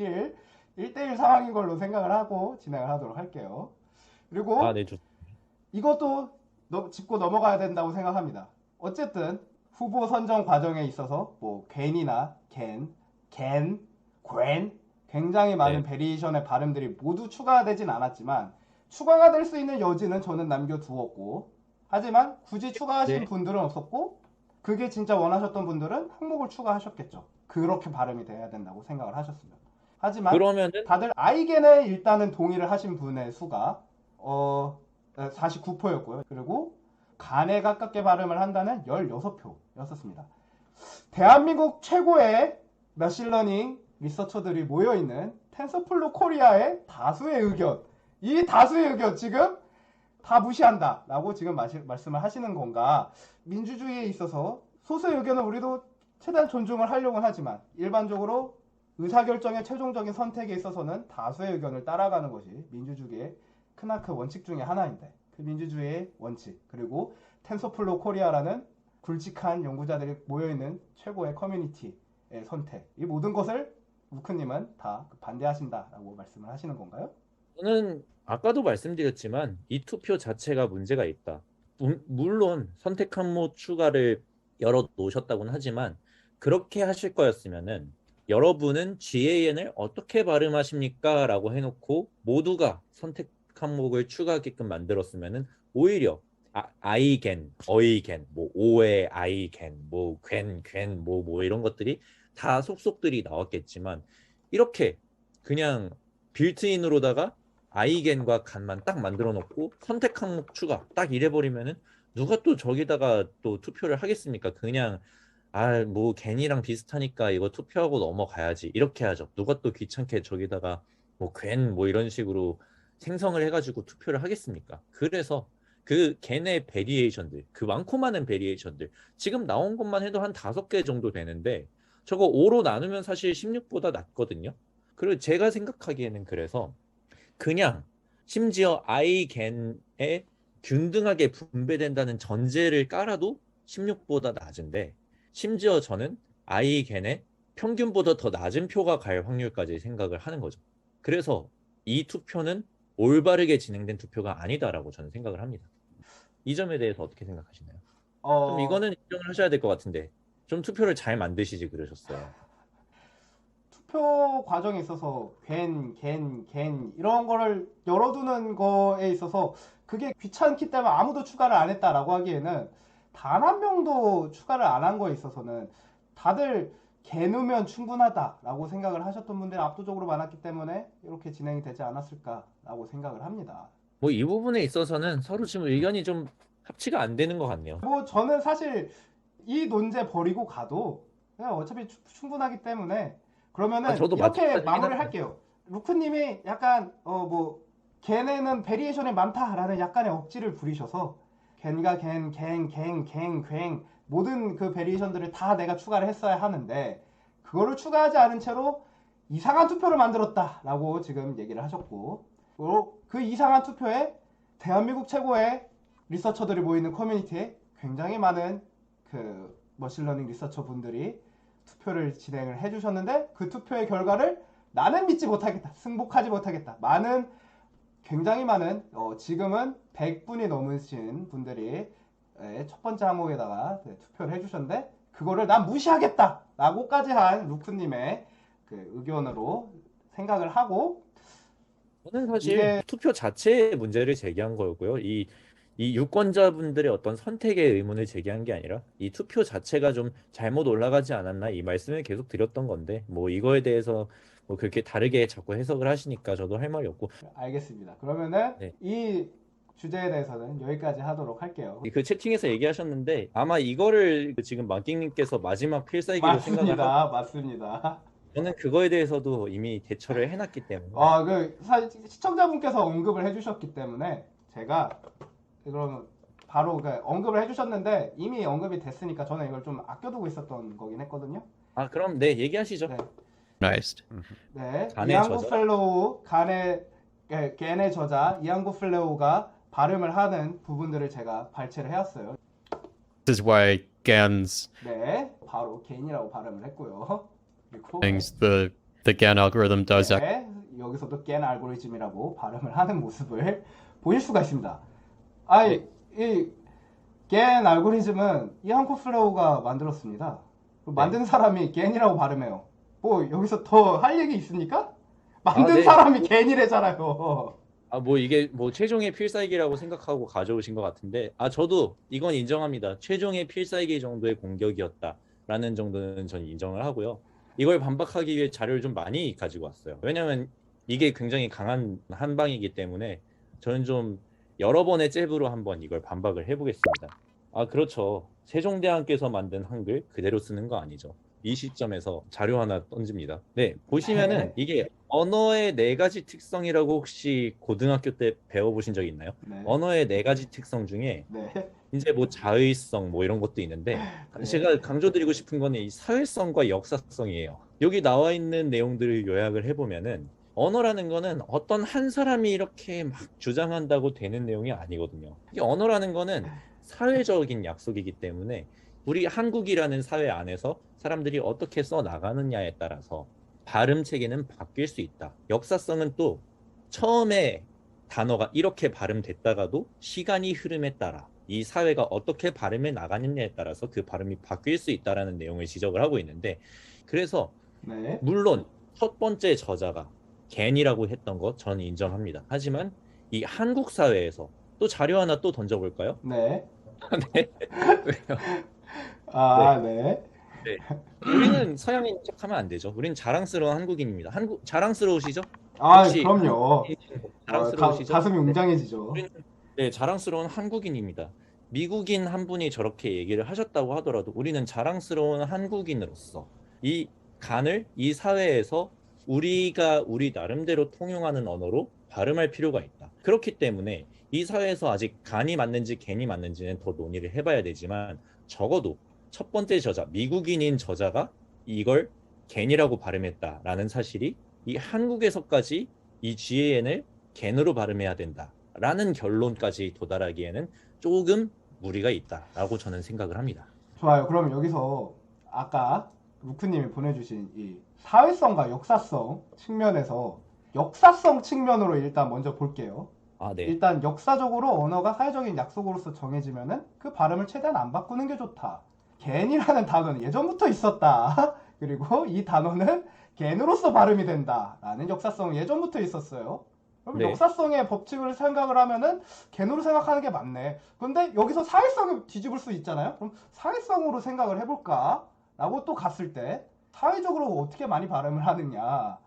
1대1 상황인 걸로 생각을 하고 진행을 하도록 할게요. 그리고 네, 이것도 짚고 넘어가야 된다고 생각합니다. 어쨌든 후보 선정 과정에 있어서 뭐 괜이나 겐, 괜 굉장히 많은 네. 베리에이션의 발음들이 모두 추가가 되진 않았지만 추가가 될 수 있는 여지는 저는 남겨두었고 하지만 굳이 추가하신 네. 분들은 없었고 그게 진짜 원하셨던 분들은 항목을 추가하셨겠죠. 그렇게 발음이 돼야 된다고 생각을 하셨으면. 하지만 그러면은 다들 아이겐에 일단은 동의를 하신 분의 수가 49표였고요. 그리고 간에 가깝게 발음을 한다는 16표였었습니다. 대한민국 최고의 머신러닝 리서처들이 모여있는 텐서플로 코리아의 다수의 의견, 이 다수의 의견 지금 다 무시한다 라고 지금 말씀을 하시는 건가? 민주주의에 있어서 소수의 의견은 우리도 최대한 존중을 하려고는 하지만 일반적으로 의사결정의 최종적인 선택에 있어서는 다수의 의견을 따라가는 것이 민주주의의 크나큰 원칙 중에 하나인데, 그 민주주의의 원칙, 그리고 텐서플로 코리아라는 굵직한 연구자들이 모여있는 최고의 커뮤니티의 선택, 이 모든 것을 우크님은 다 반대하신다라고 말씀을 하시는 건가요? 저는 아까도 말씀드렸지만 이 투표 자체가 문제가 있다. 물론 선택 항목 추가를 열어 놓으셨다고는 하지만 그렇게 하실 거였으면은 여러분은 GAN을 어떻게 발음하십니까? 라고 해놓고 모두가 선택 항목을 추가하게끔 만들었으면은 오히려 아이겐, 어이겐, 뭐 오에 아이겐, 뭐 괜, 뭐 이런 것들이 다 속속들이 나왔겠지만 이렇게 그냥 빌트인으로다가 아이겐과 간만 딱 만들어 놓고 선택 항목 추가 딱 이래버리면은 누가 또 저기다가 또 투표를 하겠습니까? 그냥 뭐 겐이랑 비슷하니까 이거 투표하고 넘어가야지 이렇게 하죠. 누가 또 귀찮게 저기다가 뭐 이런 식으로 생성을 해가지고 투표를 하겠습니까? 그래서 그 겐의 베리에이션들, 그 많고 많은 베리에이션들 지금 나온 것만 해도 한 5개 정도 되는데 저거 5로 나누면 사실 16보다 낫거든요. 그리고 제가 생각하기에는 그래서 그냥 심지어 아이겐에 균등하게 분배된다는 전제를 깔아도 16보다 낮은데 심지어 저는 아이겐에 평균보다 더 낮은 표가 갈 확률까지 생각을 하는 거죠. 그래서 이 투표는 올바르게 진행된 투표가 아니다라고 저는 생각을 합니다. 이 점에 대해서 어떻게 생각하시나요? 좀 이거는 인정을 하셔야 될 것 같은데 좀 투표를 잘 만드시지 그러셨어요. 투표 과정에 있어서 겐 이런 거를 열어두는 거에 있어서 그게 귀찮기 때문에 아무도 추가를 안 했다라고 하기에는, 단 한 명도 추가를 안 한 거에 있어서는 다들 개누면 충분하다라고 생각을 하셨던 분들이 압도적으로 많았기 때문에 이렇게 진행이 되지 않았을까라고 생각을 합니다. 뭐 이 부분에 있어서는 서로 지금 의견이 좀 합치가 안 되는 것 같네요. 뭐 저는 사실 이 논제 버리고 가도 그냥 어차피 충분하기 때문에 그러면은 저도 이렇게 마찬가지긴 마무리를 한데. 할게요. 루크님이 약간 뭐 걔네는 베리에이션이 많다라는 약간의 억지를 부리셔서 겐과 갱 모든 그 베리에이션들을 다 내가 추가를 했어야 하는데 그거를 추가하지 않은 채로 이상한 투표를 만들었다라고 지금 얘기를 하셨고, 그리고 그 이상한 투표에 대한민국 최고의 리서처들이 모이는 커뮤니티에 굉장히 많은 그 머신러닝 리서처 분들이 투표를 진행을 해주셨는데 그 투표의 결과를 나는 믿지 못하겠다, 승복하지 못하겠다, 굉장히 많은 지금은 100분이 넘으신 분들이 첫 번째 항목에다가 투표를 해주셨는데 그거를 난 무시하겠다 라고까지 한 루크님의 그 의견으로 생각을 하고, 저는 사실 이게 투표 자체의 문제를 제기한 거고요. 이 유권자분들의 어떤 선택의 의문을 제기한 게 아니라 이 투표 자체가 좀 잘못 올라가지 않았나 이 말씀을 계속 드렸던 건데 뭐 이거에 대해서 뭐 그렇게 다르게 자꾸 해석을 하시니까 저도 할 말이 없고. 알겠습니다. 그러면은 네. 이 주제에 대해서는 여기까지 하도록 할게요. 그 채팅에서 얘기하셨는데 아마 이거를 지금 마킹님께서 마지막 필살기로 생각을 하고 맞습니다. 저는 그거에 대해서도 이미 대처를 해놨기 때문에 시청자분께서 언급을 해주셨기 때문에 제가 그러면 바로 언급을 해주셨는데 이미 언급이 됐으니까 저는 이걸 좀 아껴두고 있었던 거긴 했거든요. 그럼 네 얘기하시죠. 네. Nice. 네, 간의 이항구 저자? 펠로우 겐의 저자 이항구 펠로우가 발음을 하는 부분들을 제가 발췌를 해왔어요. This is why GAN's 네, 바로 겐이라고 발음을 했고요. 그리고 things the GAN algorithm does that. 네, 여기서도 겐 알고리즘이라고 발음을 하는 모습을 보실 수가 있습니다. 이겐 알고리즘은 이항구 펠로우가 만들었습니다. 만든 사람이 겐이라고 발음해요. 뭐 여기서 더 할 얘기 있습니까? 만든 네. 사람이 겐이래잖아요. 뭐 이게 뭐 최종의 필살기라고 생각하고 가져오신 것 같은데 저도 이건 인정합니다. 최종의 필살기 정도의 공격이었다라는 정도는 전 인정을 하고요. 이걸 반박하기 위해 자료를 좀 많이 가지고 왔어요. 왜냐면 이게 굉장히 강한 한방이기 때문에 저는 좀 여러 번의 잽으로 한번 이걸 반박을 해보겠습니다. 그렇죠. 세종대왕께서 만든 한글 그대로 쓰는 거 아니죠. 이 시점에서 자료 하나 던집니다. 네, 보시면은 네. 이게 언어의 네 가지 특성이라고 혹시 고등학교 때 배워보신 적 있나요? 네. 언어의 네 가지 특성 중에 네. 이제 뭐 자의성 뭐 이런 것도 있는데 네. 제가 강조드리고 싶은 거는 이 사회성과 역사성이에요. 여기 나와 있는 내용들을 요약을 해보면은 언어라는 거는 어떤 한 사람이 이렇게 막 주장한다고 되는 내용이 아니거든요. 이 언어라는 거는 사회적인 약속이기 때문에 우리 한국이라는 사회 안에서 사람들이 어떻게 써 나가느냐에 따라서 발음 체계는 바뀔 수 있다. 역사성은 또 처음에 단어가 이렇게 발음됐다가도 시간이 흐름에 따라 이 사회가 어떻게 발음해 나가느냐에 따라서 그 발음이 바뀔 수 있다라는 내용을 지적을 하고 있는데 그래서 네. 물론 첫 번째 저자가 겐이라고 했던 거 저는 인정합니다. 하지만 이 한국 사회에서 또 자료 하나 또 던져볼까요? 네. 네. 왜요? 아, 네. 네. 우리는 서양인 척하면 안 되죠. 우리는 자랑스러운 한국인입니다. 한국 자랑스러우시죠? 아, 혹시 그럼요. 자랑스러우시죠? 가슴이 네. 웅장해지죠. 우리는 네, 자랑스러운 한국인입니다. 미국인 한 분이 저렇게 얘기를 하셨다고 하더라도 우리는 자랑스러운 한국인으로서 이 간을 이 사회에서 우리가 우리 나름대로 통용하는 언어로 발음할 필요가 있다. 그렇기 때문에 이 사회에서 아직 간이 맞는지 겐이 맞는지는 더 논의를 해봐야 되지만 적어도 첫 번째 저자, 미국인인 저자가 이걸 겐이라고 발음했다라는 사실이 이 한국에서까지 이 GAN을 겐으로 발음해야 된다라는 결론까지 도달하기에는 조금 무리가 있다라고 저는 생각을 합니다. 좋아요. 그럼 여기서 아까 루크님이 보내주신 이 사회성과 역사성 측면에서 역사성 측면으로 일단 먼저 볼게요. 아, 네. 일단 역사적으로 언어가 사회적인 약속으로서 정해지면은 그 발음을 최대한 안 바꾸는 게 좋다. 겐이라는 단어는 예전부터 있었다. 그리고 이 단어는 겐으로서 발음이 된다라는 역사성은 예전부터 있었어요. 그럼 네. 역사성의 법칙을 생각을 하면은 겐으로 생각하는 게 맞네. 근데 여기서 사회성을 뒤집을 수 있잖아요. 그럼 사회성으로 생각을 해볼까라고 또 갔을 때 사회적으로 어떻게 많이 발음을 하느냐.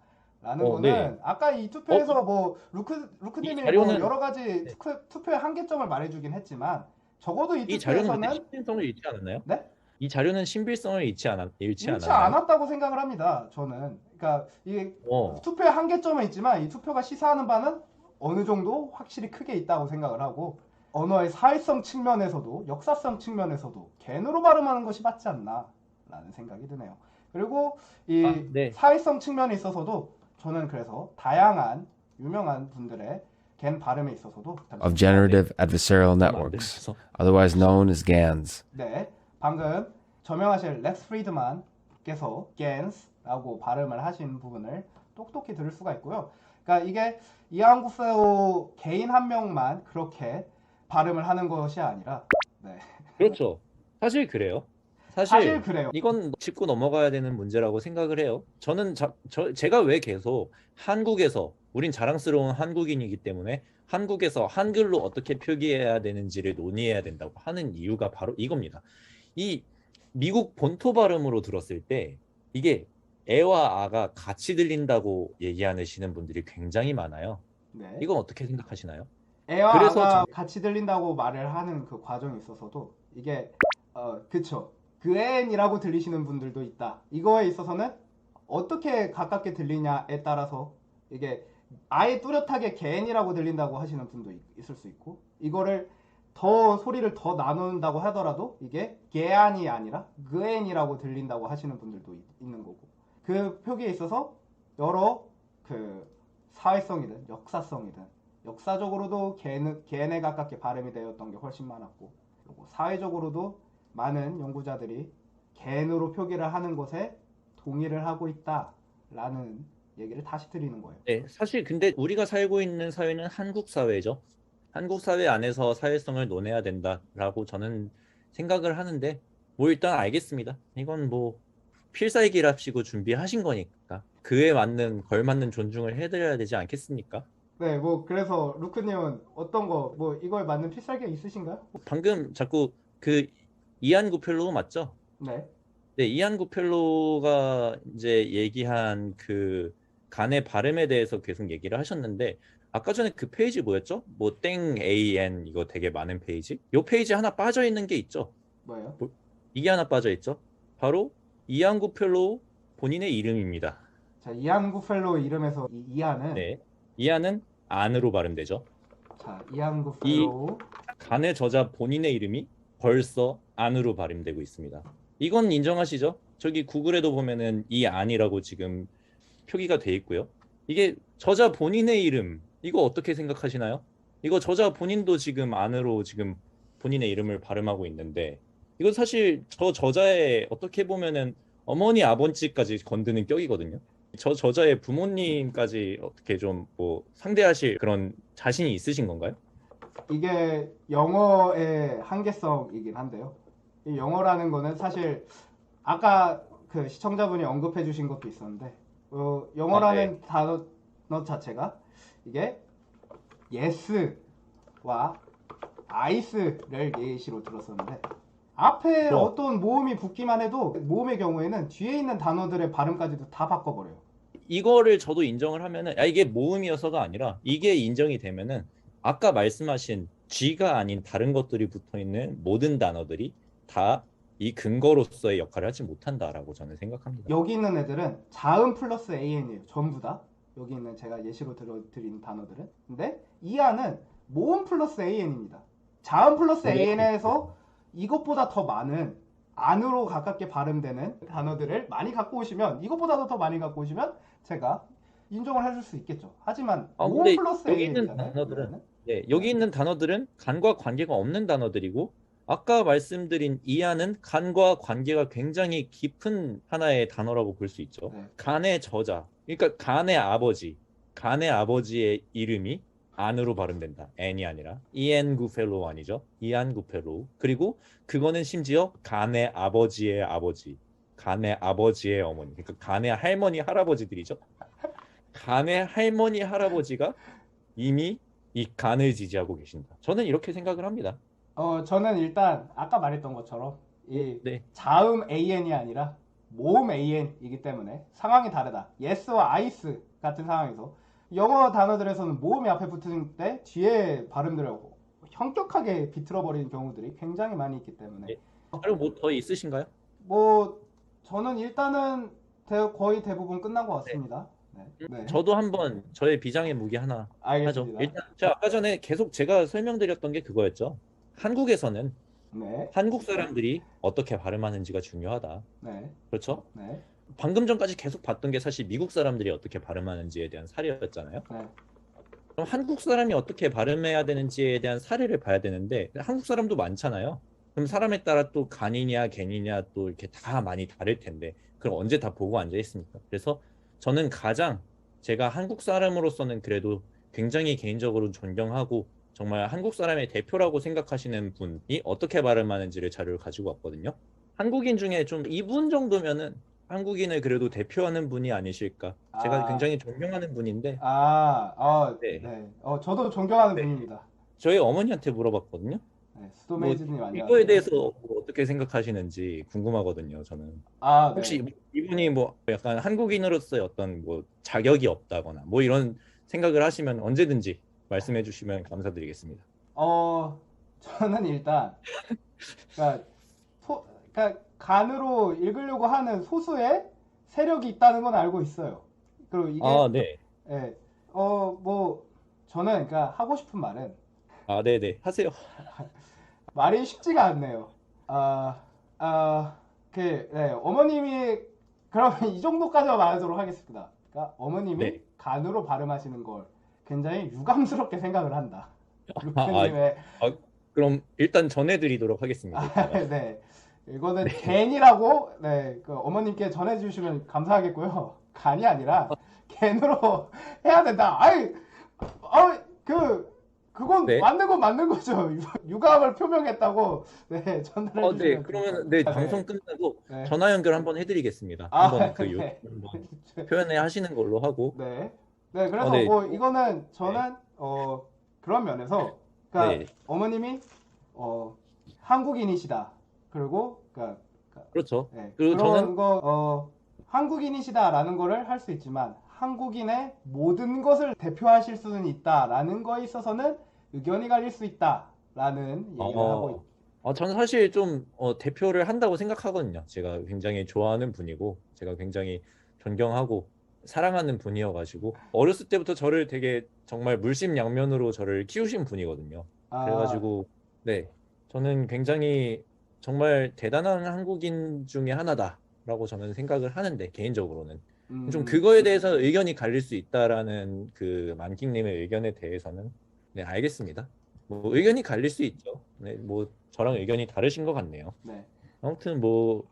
라는 거는 네. 아까 이 투표에서 뭐 루크님이 이 자료는- 뭐 여러 가지 네. 투표의 한계점을 말해주긴 했지만 적어도 이 이 자료는 근데 투표에서는 신빙성을 잃지 않았나요? 네? 이 자료는 신빙성을 잃지 잃지 않았나요? 않았다고 생각을 합니다. 저는 그러니까 이게 투표의 한계점은 있지만 이 투표가 시사하는 바는 어느 정도 확실히 크게 있다고 생각을 하고 언어의 사회성 측면에서도 역사성 측면에서도 겐으로 발음하는 것이 맞지 않나라는 생각이 드네요. 그리고 이 네. 사회성 측면에 있어서도 저는 그래서 다양한 유명한 분들의 겐 발음에 있어서도 of generative adversarial networks, otherwise known as GANs. 네, 방금 저명하신 렉스 프리드만께서 GANs라고 발음을 하신 부분을 똑똑히 들을 수가 있고요. 그러니까 이게 이한국사호 개인 한 명만 그렇게 발음을 하는 것이 아니라 네. 그렇죠. 사실 그래요. 사실 그래요. 이건 짚고 넘어가야 되는 문제라고 생각을 해요. 저는 제가 왜 계속 한국에서 우린 자랑스러운 한국인이기 때문에 한국에서 한글로 어떻게 표기해야 되는지를 논의해야 된다고 하는 이유가 바로 이겁니다. 이 미국 본토 발음으로 들었을 때 이게 에와 아가 같이 들린다고 얘기하시는 분들이 굉장히 많아요. 네. 이건 어떻게 생각하시나요? 애와 그래서 아가 같이 들린다고 말을 하는 그 과정에 있어서도 이게 그쵸. 그앤이라고 들리시는 분들도 있다. 이거에 있어서는 어떻게 가깝게 들리냐에 따라서 이게 아예 뚜렷하게 겐이라고 들린다고 하시는 분도 있을 수 있고 이거를 더 소리를 더 나눈다고 하더라도 이게 게안이 아니라 그앤이라고 들린다고 하시는 분들도 있는 거고 그 표기에 있어서 여러 그 사회성이든 역사성이든 역사적으로도 겐에 가깝게 발음이 되었던 게 훨씬 많았고 그리고 사회적으로도 많은 연구자들이 겐으로 표기를 하는 것에 동의를 하고 있다라는 얘기를 다시 드리는 거예요. 네, 사실 근데 우리가 살고 있는 사회는 한국 사회죠. 한국 사회 안에서 사회성을 논해야 된다라고 저는 생각을 하는데 뭐 일단 알겠습니다. 이건 뭐 필살기랍시고 준비하신 거니까 그에 걸맞는 존중을 해드려야 되지 않겠습니까? 네, 뭐 그래서 루크님은 어떤 거 뭐 이걸 맞는 필살기가 있으신가요? 방금 자꾸 그 이한구 펠로우 맞죠? 네. 네, 이한구 펠로우가 이제 얘기한 그 간의 발음에 대해서 계속 얘기를 하셨는데 아까 전에 그 페이지 뭐였죠? 뭐 땡 AN 이거 되게 많은 페이지? 요 페이지 하나 빠져 있는 게 있죠? 뭐예요? 이게 하나 빠져 있죠. 바로 이안구 펠로우 본인의 이름입니다. 자, 이안 구펠로 이름에서 이 이안은 네, 이안은 안으로 발음되죠. 자, 이안 이 구펠로 간의 저자 본인의 이름이 벌써 안으로 발음되고 있습니다. 이건 인정하시죠? 저기 구글에도 보면은 이 안이라고 지금 표기가 돼 있고요. 이게 저자 본인의 이름, 이거 어떻게 생각하시나요? 이거 저자 본인도 지금 안으로 지금 본인의 이름을 발음하고 있는데, 이건 사실 저 저자의 어떻게 보면은 어머니 아버지까지 건드는 격이거든요. 저 저자의 부모님까지 어떻게 좀 뭐 상대하실 그런 자신이 있으신 건가요? 이게 영어의 한계성이긴 한데요. 이 영어라는 거는 사실 아까 그 시청자분이 언급해 주신 것도 있었는데 영어라는 단어 자체가 이게 yes와 ice를 예시로 들었었는데 앞에 그럼. 어떤 모음이 붙기만 해도 모음의 경우에는 뒤에 있는 단어들의 발음까지도 다 바꿔버려요. 이거를 저도 인정을 하면은 이게 모음이어서가 아니라 이게 인정이 되면은 아까 말씀하신 G가 아닌 다른 것들이 붙어 있는 모든 단어들이 다 이 근거로서의 역할을 하지 못한다라고 저는 생각합니다. 여기 있는 애들은 자음 플러스 an이에요. 전부 다. 여기 있는 제가 예시로 드린 단어들은. 근데 이안은 모음 플러스 an입니다. 자음 플러스 an에서 이것보다 더 많은 안으로 가깝게 발음되는 단어들을 많이 갖고 오시면 이것보다도 더 많이 갖고 오시면 제가 인정을 해줄 수 있겠죠. 하지만 모음 근데 플러스 여기 있는 an이잖아요. 단어들은 여기 있는 단어들은 간과 관계가 없는 단어들이고 아까 말씀드린 이안은 간과 관계가 굉장히 깊은 하나의 단어라고 볼 수 있죠. 네. 간의 저자, 그러니까 간의 아버지의 이름이 안으로 발음된다. n이 아니라 이안 구펠로우 아니죠. 이안 구펠로우. 그리고 그거는 심지어 간의 아버지의 아버지, 간의 아버지의 어머니, 그러니까 간의 할머니 할아버지들이죠. 간의 할머니 할아버지가 이미 이 간을 지지하고 계신다. 저는 이렇게 생각을 합니다. 저는 일단 아까 말했던 것처럼 이 네. 자음 an이 아니라 모음 an이기 때문에 상황이 다르다. yes와 ice 같은 상황에서 영어 단어들에서는 모음이 앞에 붙을 때 뒤에 발음들을 현격하게 비틀어 버리는 경우들이 굉장히 많이 있기 때문에 네. 그리고 뭐 더 있으신가요? 뭐 저는 일단은 거의 대부분 끝난 것 같습니다. 네. 저도 한번 저의 비장의 무기 하나 하죠. 알겠습니다. 일단 제가 아까 전에 계속 제가 설명드렸던 게 그거였죠. 한국에서는 네. 한국 사람들이 어떻게 발음하는지가 중요하다. 네. 그렇죠? 네. 방금 전까지 계속 봤던 게 사실 미국 사람들이 어떻게 발음하는지에 대한 사례였잖아요. 네. 그럼 한국 사람이 어떻게 발음해야 되는지에 대한 사례를 봐야 되는데 한국 사람도 많잖아요. 그럼 사람에 따라 또 간이냐 갠이냐 또 이렇게 다 많이 다를 텐데 그럼 언제 다 보고 앉아 있습니까? 그래서 저는 가장 제가 한국 사람으로서는 그래도 굉장히 개인적으로 존경하고 정말 한국 사람의 대표라고 생각하시는 분이 어떻게 발음하는지를 자료를 가지고 왔거든요. 한국인 중에 좀 이분 정도면은 한국인을 그래도 대표하는 분이 아니실까. 제가 굉장히 존경하는 분인데 네. 네. 저도 존경하는 네. 분입니다. 저희 어머니한테 물어봤거든요. 네, 스토메이즈님 안녕하세요. 이거에 대해서 뭐 어떻게 생각하시는지 궁금하거든요. 저는 네. 혹시 이분이 뭐 약간 한국인으로서의 어떤 뭐 자격이 없다거나 뭐 이런 생각을 하시면 언제든지 말씀해 주시면 감사드리겠습니다. 저는 일단 그러니까 간으로 읽으려고 하는 소수의 세력이 있다는 건 알고 있어요. 그리고 이게 네. 예. 뭐 저는 그러니까 하고 싶은 말은 네네. 하세요. 말이 쉽지가 않네요. 어머님이 그러면 이 정도까지만 말하도록 하겠습니다. 그러니까 어머님이 네. 간으로 발음하시는 걸 굉장히 유감스럽게 생각을 한다. 아, 루크님의 그럼 일단 전해드리도록 하겠습니다. 네. 이거는 갠이라고 그 어머님께 전해주시면 감사하겠고요. 간이 아니라 갠으로 해야 된다. 그건 네. 맞는 건 맞는 거죠. 유감을 표명했다고 전달해 주시면. 네. 그러면 방송 끝나고 네. 전화 연결 한번 해드리겠습니다. 한번 그 네. 한번 표현해 하시는 걸로 하고. 네. 그래서 네. 뭐 이거는 저는 그런 면에서 그러니까 네. 어머님이 한국인이시다. 그리고 그렇죠. 그런 그리고 저는 거 한국인이시다라는 거를 할 수 있지만 한국인의 모든 것을 대표하실 수는 있다라는 거에 있어서는 의견이 갈릴 수 있다라는 얘기를 하고 저는 사실 좀 대표를 한다고 생각하거든요. 제가 굉장히 좋아하는 분이고 제가 굉장히 존경하고 사랑하는 분이어가지고 어렸을 때부터 저를 되게 정말 물심양면으로 저를 키우신 분이거든요. 아, 그래가지고 네, 저는 굉장히 정말 대단한 한국인 중에 하나다라고 저는 생각을 하는데 개인적으로는 좀 그거에 대해서 의견이 갈릴 수 있다라는 그 만킹님의 의견에 대해서는 네, 알겠습니다. 뭐 의견이 갈릴 수 있죠. 네, 뭐 저랑 의견이 다르신 것 같네요. 네. 아무튼 뭐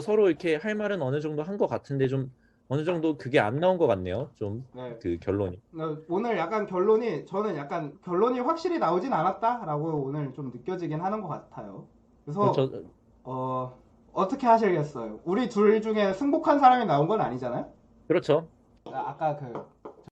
서로 이렇게 할 말은 어느 정도 한 것 같은데 좀 어느 정도 그게 안 나온 것 같네요. 좀 네. 그 결론이. 오늘 약간 저는 약간 결론이 확실히 나오진 않았다라고 오늘 좀 느껴지긴 하는 것 같아요. 그래서 저 어떻게 하시겠어요? 우리 둘 중에 승복한 사람이 나온 건 아니잖아요? 그렇죠. 아까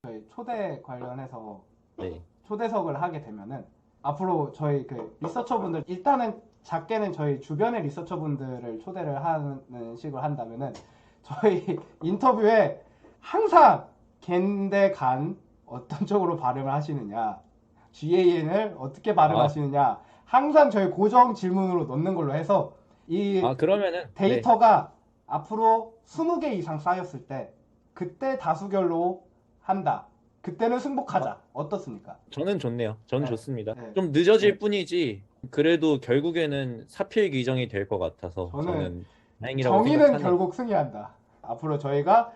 저희 초대 관련해서 네. 초대석을 하게 되면은 앞으로 저희 그 리서처분들 일단은 작게는 저희 주변의 리서처분들을 초대를 하는 식으로 한다면은 저희 인터뷰에 항상 겐대 간 어떤 쪽으로 발음을 하시느냐 GAN을 어떻게 발음하시느냐 항상 저희 고정 질문으로 넣는 걸로 해서 이 그러면은 데이터가 앞으로 20개 이상 쌓였을 때 그때 다수결로 한다. 그때는 승복하자. 어떻습니까? 저는 좋네요. 저는 네. 좋습니다. 네. 좀 늦어질 뿐이지 그래도 결국에는 사필 규정이 될 것 같아서 저는 저는 다행이라고 정의는 생각하네요. 결국 승리한다. 앞으로 저희가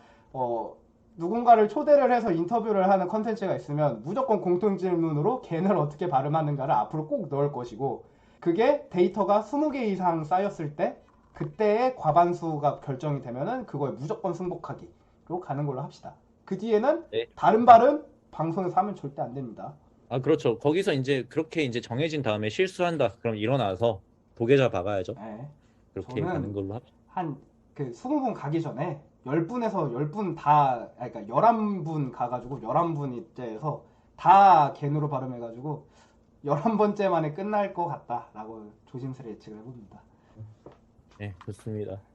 누군가를 초대를 해서 인터뷰를 하는 컨텐츠가 있으면 무조건 공통 질문으로 걔는 어떻게 발음하는가를 앞으로 꼭 넣을 것이고 그게 데이터가 20개 이상 쌓였을 때 그때의 과반수가 결정이 되면은 그거에 무조건 승복하기로 가는 걸로 합시다. 그 뒤에는 네. 다른 발음 방송에서 하면 절대 안 됩니다. 그렇죠. 거기서 이제 그렇게 이제 정해진 다음에 실수한다. 그럼 일어나서 도계자 박아야죠. 네. 그렇게 저는 가는 걸로 합시다. 한 그 20분 가기 전에 10분에서 10분 다 그러니까 11분 가가지고 11분째에서 다 겐으로 발음해가지고 11번째 만에 끝날 것 같다라고 조심스레 예측을 해봅니다. 네, 좋습니다.